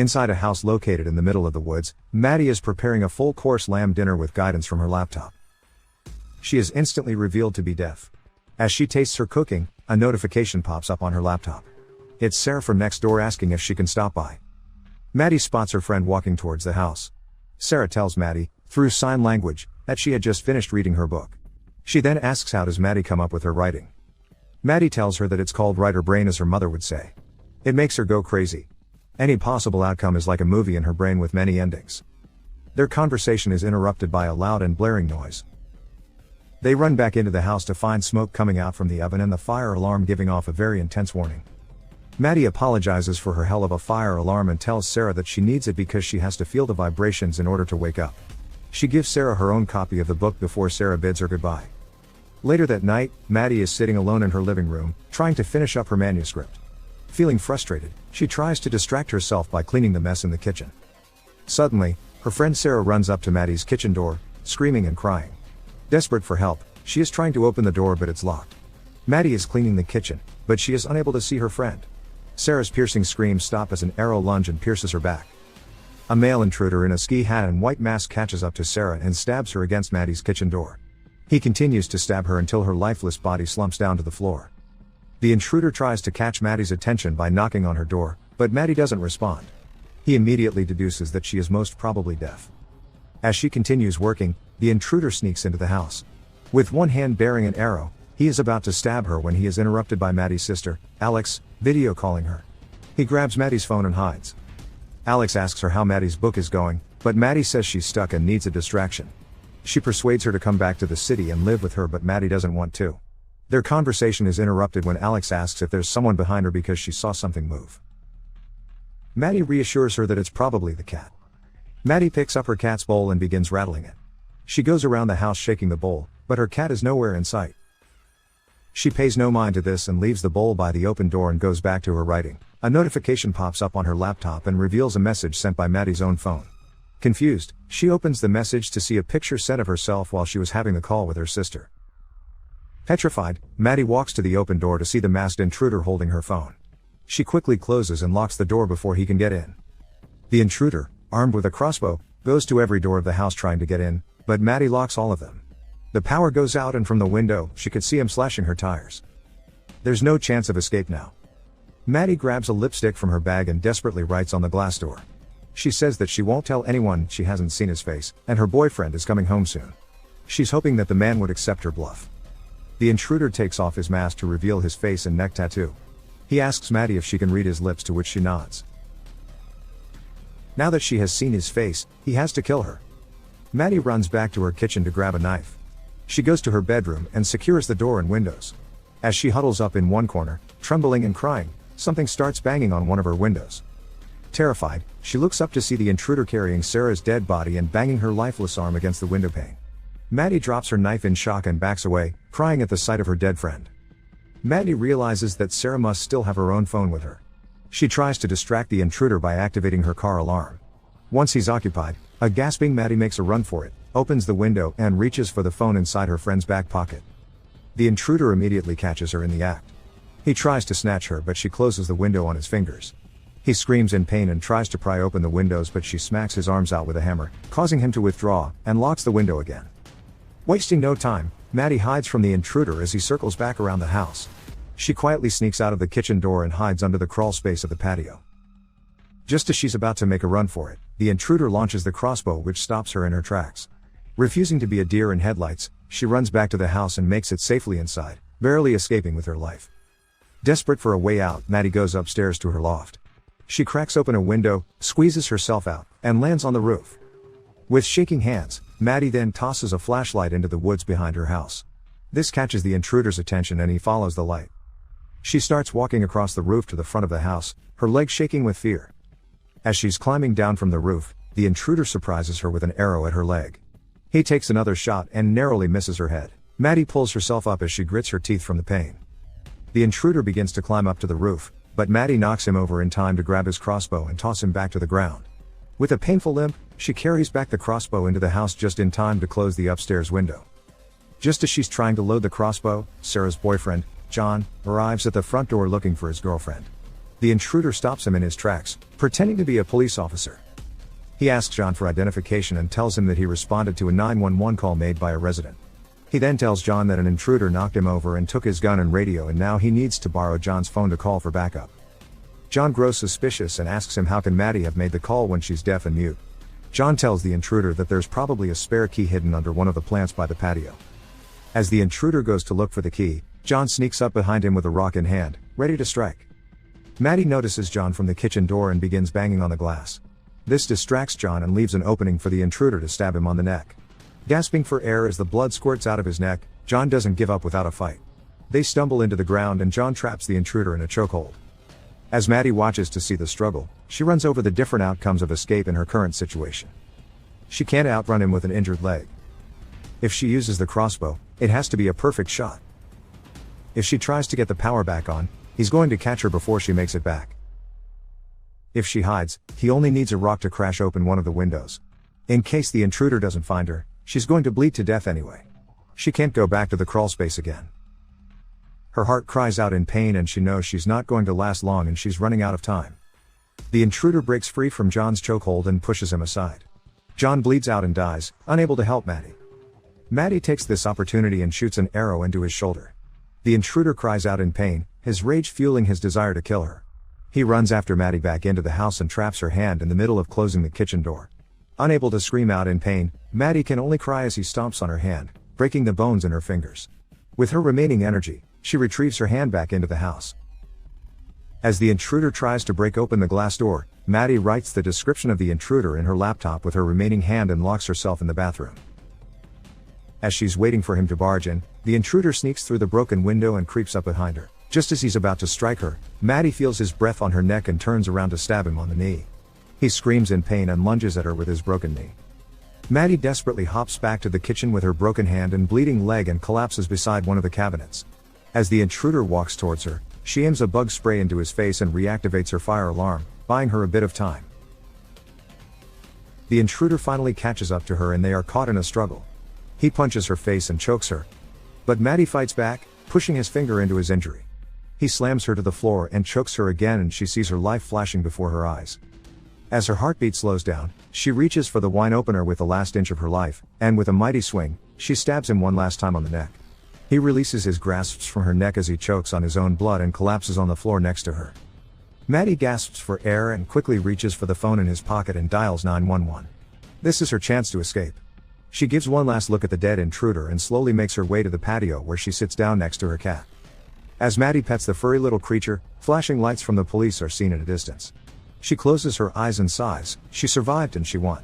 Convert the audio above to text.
Inside a house located in the middle of the woods, Maddie is preparing a full-course lamb dinner with guidance from her laptop. She is instantly revealed to be deaf. As she tastes her cooking, a notification pops up on her laptop. It's Sarah from next door asking if she can stop by. Maddie spots her friend walking towards the house. Sarah tells Maddie, through sign language, that she had just finished reading her book. She then asks how does Maddie come up with her writing. Maddie tells her that it's called writer brain, as her mother would say. It makes her go crazy. Any possible outcome is like a movie in her brain with many endings. Their conversation is interrupted by a loud and blaring noise. They run back into the house to find smoke coming out from the oven and the fire alarm giving off a very intense warning. Maddie apologizes for her hell of a fire alarm and tells Sarah that she needs it because she has to feel the vibrations in order to wake up. She gives Sarah her own copy of the book before Sarah bids her goodbye. Later that night, Maddie is sitting alone in her living room, trying to finish up her manuscript. Feeling frustrated, she tries to distract herself by cleaning the mess in the kitchen. Suddenly, her friend Sarah runs up to Maddie's kitchen door, screaming and crying. Desperate for help, she is trying to open the door but it's locked. Maddie is cleaning the kitchen, but she is unable to see her friend. Sarah's piercing screams stop as an arrow lunges and pierces her back. A male intruder in a ski hat and white mask catches up to Sarah and stabs her against Maddie's kitchen door. He continues to stab her until her lifeless body slumps down to the floor. The intruder tries to catch Maddie's attention by knocking on her door, but Maddie doesn't respond. He immediately deduces that she is most probably deaf. As she continues working, the intruder sneaks into the house. With one hand bearing an arrow, he is about to stab her when he is interrupted by Maddie's sister, Alex, video calling her. He grabs Maddie's phone and hides. Alex asks her how Maddie's book is going, but Maddie says she's stuck and needs a distraction. She persuades her to come back to the city and live with her, but Maddie doesn't want to. Their conversation is interrupted when Alex asks if there's someone behind her because she saw something move. Maddie reassures her that it's probably the cat. Maddie picks up her cat's bowl and begins rattling it. She goes around the house shaking the bowl, but her cat is nowhere in sight. She pays no mind to this and leaves the bowl by the open door and goes back to her writing. A notification pops up on her laptop and reveals a message sent by Maddie's own phone. Confused, she opens the message to see a picture sent of herself while she was having the call with her sister. Petrified, Maddie walks to the open door to see the masked intruder holding her phone. She quickly closes and locks the door before he can get in. The intruder, armed with a crossbow, goes to every door of the house trying to get in, but Maddie locks all of them. The power goes out and from the window, she could see him slashing her tires. There's no chance of escape now. Maddie grabs a lipstick from her bag and desperately writes on the glass door. She says that she won't tell anyone she hasn't seen his face, and her boyfriend is coming home soon. She's hoping that the man would accept her bluff. The intruder takes off his mask to reveal his face and neck tattoo. He asks Maddie if she can read his lips, to which she nods. Now that she has seen his face, he has to kill her. Maddie runs back to her kitchen to grab a knife. She goes to her bedroom and secures the door and windows. As she huddles up in one corner, trembling and crying, something starts banging on one of her windows. Terrified, she looks up to see the intruder carrying Sarah's dead body and banging her lifeless arm against the window pane. Maddie drops her knife in shock and backs away, crying at the sight of her dead friend. Maddie realizes that Sarah must still have her own phone with her. She tries to distract the intruder by activating her car alarm. Once he's occupied, a gasping Maddie makes a run for it, opens the window and reaches for the phone inside her friend's back pocket. The intruder immediately catches her in the act. He tries to snatch her, but she closes the window on his fingers. He screams in pain and tries to pry open the windows, but she smacks his arms out with a hammer, causing him to withdraw, and locks the window again. Wasting no time, Maddie hides from the intruder as he circles back around the house. She quietly sneaks out of the kitchen door and hides under the crawl space of the patio. Just as she's about to make a run for it, the intruder launches the crossbow, which stops her in her tracks. Refusing to be a deer in headlights, she runs back to the house and makes it safely inside, barely escaping with her life. Desperate for a way out, Maddie goes upstairs to her loft. She cracks open a window, squeezes herself out, and lands on the roof. With shaking hands, Maddie then tosses a flashlight into the woods behind her house. This catches the intruder's attention and he follows the light. She starts walking across the roof to the front of the house, her legs shaking with fear. As she's climbing down from the roof, the intruder surprises her with an arrow at her leg. He takes another shot and narrowly misses her head. Maddie pulls herself up as she grits her teeth from the pain. The intruder begins to climb up to the roof, but Maddie knocks him over in time to grab his crossbow and toss him back to the ground. With a painful limp, she carries back the crossbow into the house just in time to close the upstairs window. Just as she's trying to load the crossbow, Sarah's boyfriend, John, arrives at the front door looking for his girlfriend. The intruder stops him in his tracks, pretending to be a police officer. He asks John for identification and tells him that he responded to a 911 call made by a resident. He then tells John that an intruder knocked him over and took his gun and radio, and now he needs to borrow John's phone to call for backup. John grows suspicious and asks him how can Maddie have made the call when she's deaf and mute. John tells the intruder that there's probably a spare key hidden under one of the plants by the patio. As the intruder goes to look for the key, John sneaks up behind him with a rock in hand, ready to strike. Maddie notices John from the kitchen door and begins banging on the glass. This distracts John and leaves an opening for the intruder to stab him on the neck. Gasping for air as the blood squirts out of his neck, John doesn't give up without a fight. They stumble into the ground and John traps the intruder in a chokehold. As Maddie watches to see the struggle, she runs over the different outcomes of escape in her current situation. She can't outrun him with an injured leg. If she uses the crossbow, it has to be a perfect shot. If she tries to get the power back on, he's going to catch her before she makes it back. If she hides, he only needs a rock to crash open one of the windows. In case the intruder doesn't find her, she's going to bleed to death anyway. She can't go back to the crawl space again. Her heart cries out in pain and she knows she's not going to last long and she's running out of time. The intruder breaks free from John's chokehold and pushes him aside. John bleeds out and dies, unable to help Maddie. Maddie takes this opportunity and shoots an arrow into his shoulder. The intruder cries out in pain, his rage fueling his desire to kill her. He runs after Maddie back into the house and traps her hand in the middle of closing the kitchen door. Unable to scream out in pain, Maddie can only cry as he stomps on her hand, breaking the bones in her fingers. With her remaining energy, she retrieves her hand back into the house. As the intruder tries to break open the glass door, Maddie writes the description of the intruder in her laptop with her remaining hand and locks herself in the bathroom. As she's waiting for him to barge in, the intruder sneaks through the broken window and creeps up behind her. Just as he's about to strike her, Maddie feels his breath on her neck and turns around to stab him on the knee. He screams in pain and lunges at her with his broken knee. Maddie desperately hops back to the kitchen with her broken hand and bleeding leg and collapses beside one of the cabinets. As the intruder walks towards her, she aims a bug spray into his face and reactivates her fire alarm, buying her a bit of time. The intruder finally catches up to her and they are caught in a struggle. He punches her face and chokes her. But Maddie fights back, pushing his finger into his injury. He slams her to the floor and chokes her again and she sees her life flashing before her eyes. As her heartbeat slows down, she reaches for the wine opener with the last inch of her life, and with a mighty swing, she stabs him one last time on the neck. He releases his grasps from her neck as he chokes on his own blood and collapses on the floor next to her. Maddie gasps for air and quickly reaches for the phone in his pocket and dials 911. This is her chance to escape. She gives one last look at the dead intruder and slowly makes her way to the patio where she sits down next to her cat. As Maddie pets the furry little creature, flashing lights from the police are seen at a distance. She closes her eyes and sighs, she survived and she won.